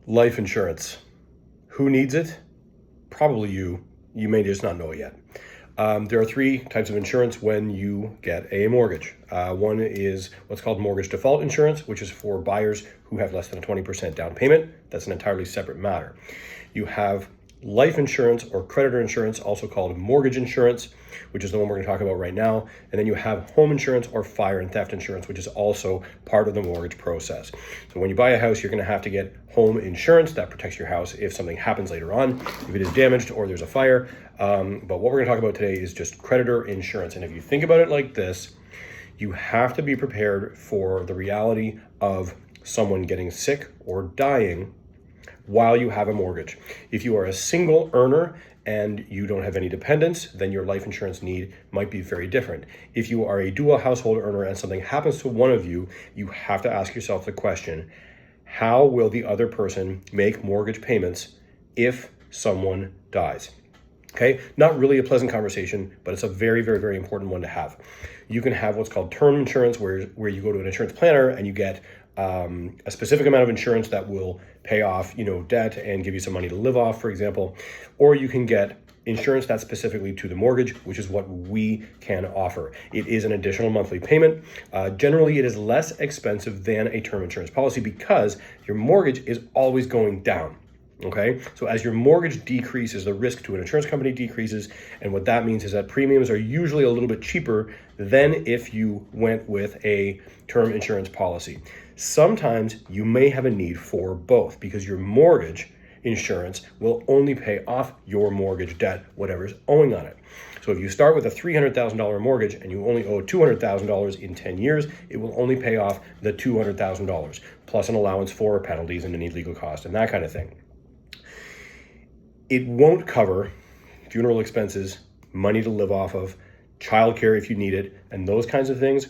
Life insurance. Who needs it? Probably you. You may just not know it yet. There are three types of insurance when you get a mortgage. One is what's called mortgage default insurance, which is for buyers who have less than a 20% down payment. That's an entirely separate matter. You have life insurance or creditor insurance, also called mortgage insurance, which is the one we're going to talk about right now. And then you have home insurance or fire and theft insurance, which is also part of the mortgage process. So when you buy a house, you're going to have to get home insurance that protects your house if something happens later on, if it is damaged or there's a fire. But what we're going to talk about today is just creditor insurance. And if you think about it like this, you have to be prepared for the reality of someone getting sick or dying while you have a mortgage. If you are a single earner and you don't have any dependents, then your life insurance need might be very different. If you are a dual household earner and something happens to one of you, you have to ask yourself the question, how will the other person make mortgage payments if someone dies? Okay, not really a pleasant conversation, but it's a very, very, very important one to have. You can have what's called term insurance, where you go to an insurance planner and you get a specific amount of insurance that will pay off, debt and give you some money to live off, for example. Or you can get insurance that's specifically to the mortgage, which is what we can offer. It is an additional monthly payment. Generally, it is less expensive than a term insurance policy because your mortgage is always going down. Okay, so as your mortgage decreases, the risk to an insurance company decreases. And what that means is that premiums are usually a little bit cheaper than if you went with a term insurance policy. Sometimes you may have a need for both because your mortgage insurance will only pay off your mortgage debt, whatever's owing on it. So if you start with a $300,000 mortgage and you only owe $200,000 in 10 years, it will only pay off the $200,000 plus an allowance for penalties and any legal cost and that kind of thing. It won't cover funeral expenses, money to live off of, childcare if you need it, and those kinds of things.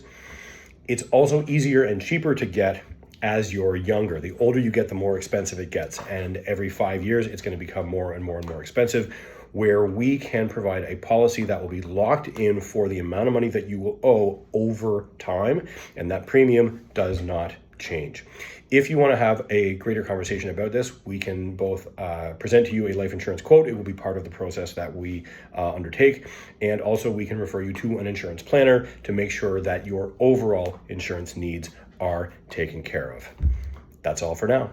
It's also easier and cheaper to get as you're younger. The older you get, the more expensive it gets. And every 5 years, it's going to become more and more and more expensive, where we can provide a policy that will be locked in for the amount of money that you will owe over time, and that premium does not change. If you want to have a greater conversation about this, we can both present to you a life insurance quote. It will be part of the process that we undertake. And also we can refer you to an insurance planner to make sure that your overall insurance needs are taken care of. That's all for now.